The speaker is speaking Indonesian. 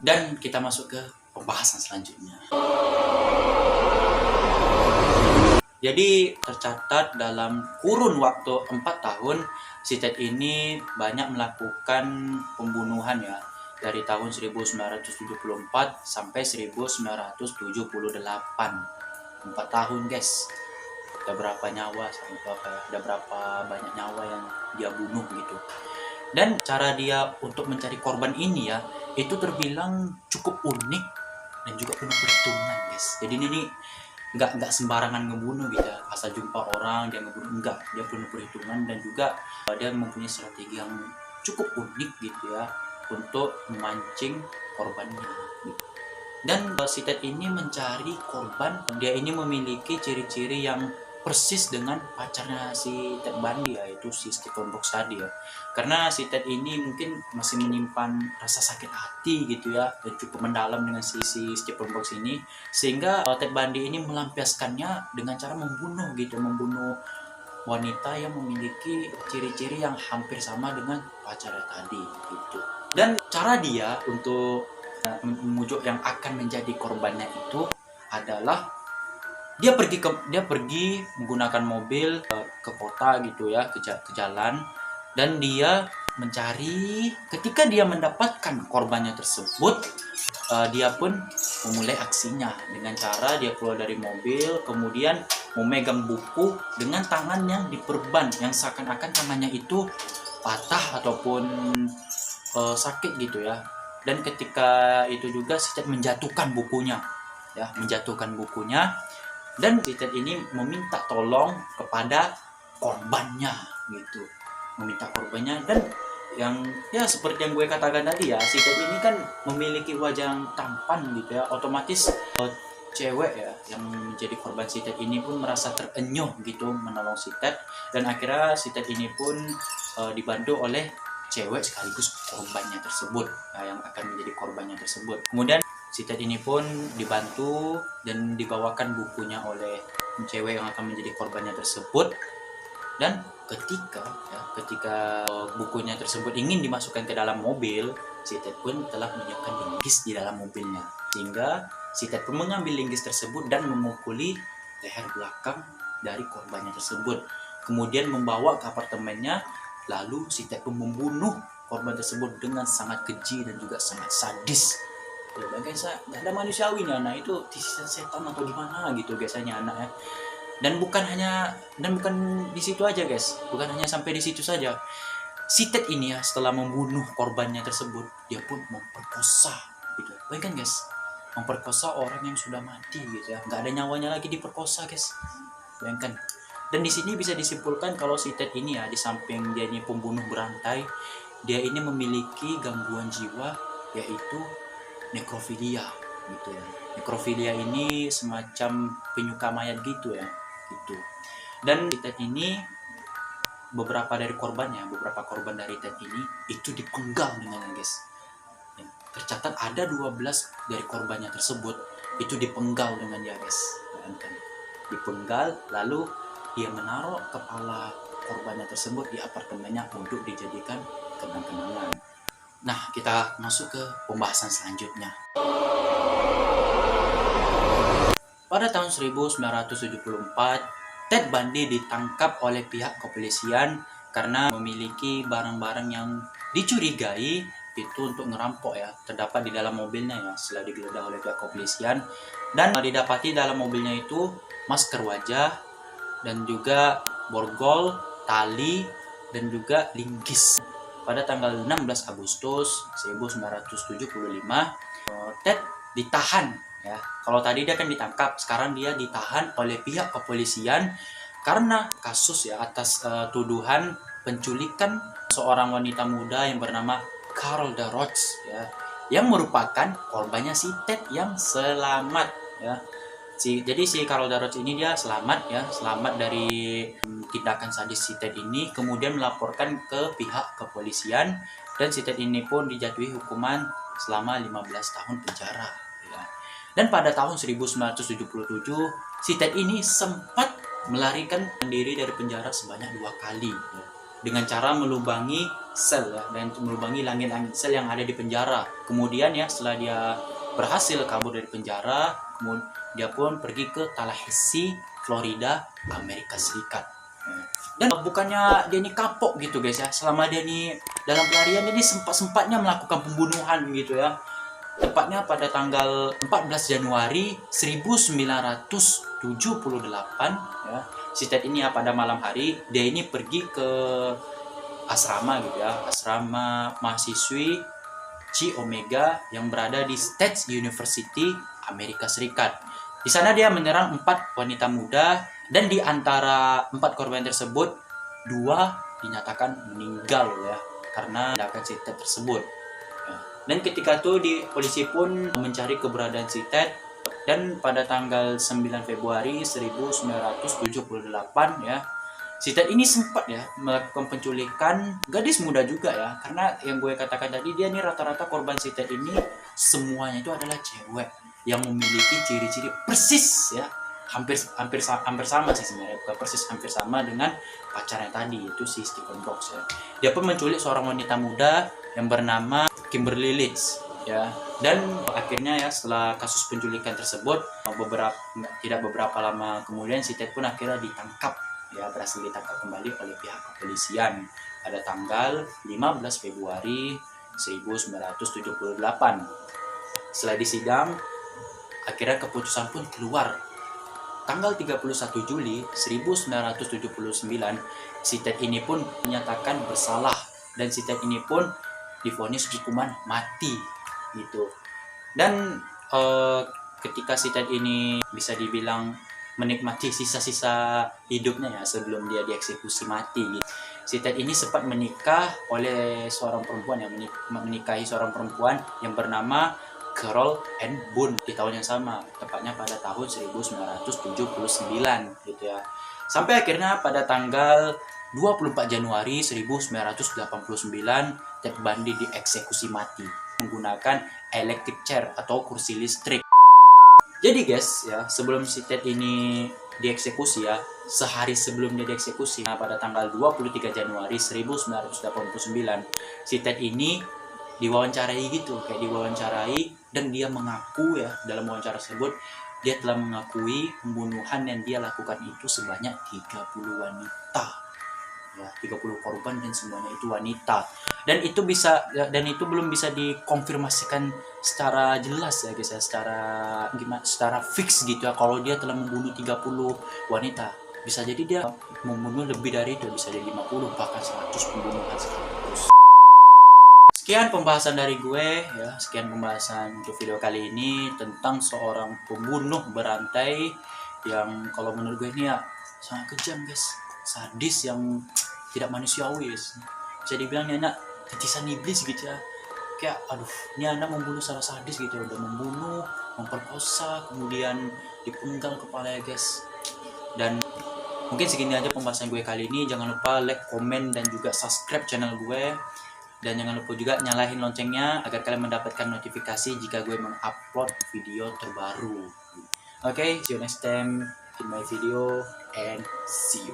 Dan kita masuk ke pembahasan selanjutnya. Jadi tercatat dalam kurun waktu 4 tahun, si Ted ini banyak melakukan pembunuhan ya, dari tahun 1974 sampai 1978. 4 tahun guys. Ada berapa nyawa ada berapa banyak nyawa yang dia bunuh gitu. Dan cara dia untuk mencari korban ini ya, itu terbilang cukup unik dan juga penuh perhitungan guys. Jadi ini nggak sembarangan ngebunuh gitu ya, asal jumpa orang dia ngebunuh, enggak, dia penuh perhitungan dan juga dia mempunyai strategi yang cukup unik gitu ya untuk memancing korbannya gitu. Dan si Ted ini mencari korban, dia ini memiliki ciri-ciri yang persis dengan pacarnya si Ted Bundy, yaitu si Stephen Brooks tadi ya. Karena si Ted ini mungkin masih menyimpan rasa sakit hati gitu ya, dan cukup mendalam dengan si Stephen Brooks ini, sehingga Ted Bundy ini melampiaskannya dengan cara membunuh wanita yang memiliki ciri-ciri yang hampir sama dengan pacarnya tadi gitu. Dan cara dia untuk memujuk yang akan menjadi korbannya itu adalah dia pergi menggunakan mobil ke kota gitu ya, ke jalan, dan dia mencari. Ketika dia mendapatkan korbannya tersebut, dia pun memulai aksinya dengan cara dia keluar dari mobil, kemudian memegang buku dengan tangan yang diperban, yang seakan-akan tangannya itu patah ataupun sakit gitu ya. Dan ketika itu juga si Ted menjatuhkan bukunya dan si Ted ini meminta tolong kepada korbannya gitu, dan yang ya seperti yang gue katakan tadi ya, si Ted ini kan memiliki wajah yang tampan gitu ya, otomatis cewek ya yang menjadi korban si Ted ini pun merasa terenyuh gitu menolong si Ted, dan akhirnya si Ted ini pun dibantu oleh cewek sekaligus korbannya tersebut, yang akan menjadi korbannya tersebut. Kemudian si Ted ini pun dibantu dan dibawakan bukunya oleh cewek yang akan menjadi korbannya tersebut. Dan ketika bukunya tersebut ingin dimasukkan ke dalam mobil, si Ted pun telah menyiapkan linggis di dalam mobilnya, sehingga si Ted pun mengambil linggis tersebut dan memukuli leher belakang dari korbannya tersebut, kemudian membawa ke apartemennya. Lalu si Ted pun membunuh korban tersebut dengan sangat keji dan juga sangat sadis. Guys, gak ada manusiawi nih anak itu, tisisan setan atau gimana gitu biasanya anak ya. Dan bukan di situ aja guys, bukan hanya sampai di situ saja. Si Ted ini ya, setelah membunuh korbannya tersebut, dia pun memperkosa gitu. Bayangkan guys, memperkosa orang yang sudah mati gitu ya, nggak ada nyawanya lagi diperkosa guys. Bayangkan. Dan di sini bisa disimpulkan kalau si Ted ini ya, di samping dia ini pembunuh berantai, dia ini memiliki gangguan jiwa, yaitu nekrofilia gitu ya. Nekrofilia ini semacam penyuka mayat gitu ya, gitu. Dan si Ted ini beberapa korban dari Ted ini itu dipenggal dengan guys. Tercatat ada 12 dari korbannya tersebut itu dipenggal dengan dia guys. Bayangkan. Dipenggal, lalu dia menaruh kepala korbannya tersebut di apartemennya untuk dijadikan kenang-kenangan. Nah, kita masuk ke pembahasan selanjutnya. Pada tahun 1974, Ted Bundy ditangkap oleh pihak kepolisian karena memiliki barang-barang yang dicurigai itu untuk ngerampok ya, terdapat di dalam mobilnya ya setelah digeledah oleh pihak kepolisian. Dan didapati dalam mobilnya itu masker wajah dan juga borgol, tali, dan juga linggis. Pada tanggal 16 Agustus 1975, Ted ditahan ya. Kalau tadi dia kan ditangkap, sekarang dia ditahan oleh pihak kepolisian karena kasus ya atas tuduhan penculikan seorang wanita muda yang bernama Carol Darroch ya, yang merupakan korbannya si Ted yang selamat ya. Jadi si Carol Darroch ini dia selamat dari tindakan sadis si Ted ini, kemudian melaporkan ke pihak kepolisian, dan si Ted ini pun dijatuhi hukuman selama 15 tahun penjara ya. Dan pada tahun 1977 si Ted ini sempat melarikan diri dari penjara sebanyak 2 kali ya, dengan cara melubangi sel ya, dan melubangi langit-langit sel yang ada di penjara. Kemudian ya setelah dia berhasil kabur dari penjara, kemudian dia pun pergi ke Tallahassee, Florida, Amerika Serikat. Dan bukannya dia ini kapok gitu guys ya, selama dia ini dalam pelarian dia ini sempat-sempatnya melakukan pembunuhan gitu ya. Tepatnya pada tanggal 14 Januari 1978 ya. Si Ted ini ya pada malam hari dia ini pergi ke asrama gitu ya, asrama mahasiswi Chi Omega yang berada di State University, Amerika Serikat. Di sana dia menyerang 4 wanita muda, dan di antara 4 korban tersebut 2 dinyatakan meninggal ya karena tindakan si Ted tersebut. Dan ketika itu polisi pun mencari keberadaan si Ted, dan pada tanggal 9 Februari 1978 ya, si Ted ini sempat ya melakukan penculikan gadis muda juga ya, karena yang gue katakan tadi dia nih rata-rata korban si Ted ini semuanya itu adalah cewek yang memiliki ciri-ciri persis ya, hampir sama sih sebenarnya, bukan persis, hampir sama dengan pacarnya tadi, yaitu si Stephen Brooks ya. Dia pun menculik seorang wanita muda yang bernama Kimberly Leach ya, dan akhirnya ya setelah kasus penculikan tersebut tidak beberapa lama kemudian si Ted pun akhirnya ditangkap ya, berhasil ditangkap kembali oleh pihak kepolisian pada tanggal 15 Februari 1978. Setelah disidang, akhirnya keputusan pun keluar. Tanggal 31 Juli 1979, si Ted ini pun menyatakan bersalah, dan si Ted ini pun divonis hukuman mati gitu. Dan ketika si Ted ini bisa dibilang menikmati sisa-sisa hidupnya ya sebelum dia dieksekusi mati gitu. Si Ted ini sempat menikah oleh seorang perempuan yang menikahi seorang perempuan yang bernama Carol Ann Boone di tahun yang sama, tepatnya pada tahun 1979 gitu ya. Sampai akhirnya pada tanggal 24 Januari 1989 Ted Bundy dieksekusi mati menggunakan electric chair atau kursi listrik. Jadi guys ya, sebelum si Ted ini dieksekusi ya, sehari sebelum dia dieksekusi, nah pada tanggal 23 Januari 1989, si Ted ini diwawancarai gitu, kayak diwawancarai, dan dia mengaku ya dalam wawancara tersebut, dia telah mengakui pembunuhan yang dia lakukan itu sebanyak 30 wanita. Ya, 30 korban dan semuanya itu wanita. Dan itu belum bisa dikonfirmasikan secara jelas ya guys ya, secara fix gitu ya kalau dia telah membunuh 30 wanita. Bisa jadi dia membunuh lebih dari itu, bisa jadi 50 bahkan 100 pembunuhan sekaligus. Sekian pembahasan dari gue ya, sekian pembahasan untuk video kali ini tentang seorang pembunuh berantai yang kalau menurut gue ini ya sangat kejam guys, sadis yang tidak manusiawi guys. Bisa dibilang ini anak titisan iblis gitu ya, kayak aduh ini anak membunuh secara sadis gitu ya, udah membunuh, memperkosa, kemudian dipenggal kepala ya guys. Dan mungkin segini aja pembahasan gue kali ini. Jangan lupa like, komen, dan juga subscribe channel gue. Dan jangan lupa juga nyalain loncengnya agar kalian mendapatkan notifikasi jika gue mengupload video terbaru. Okay, see you next time in my video and see you.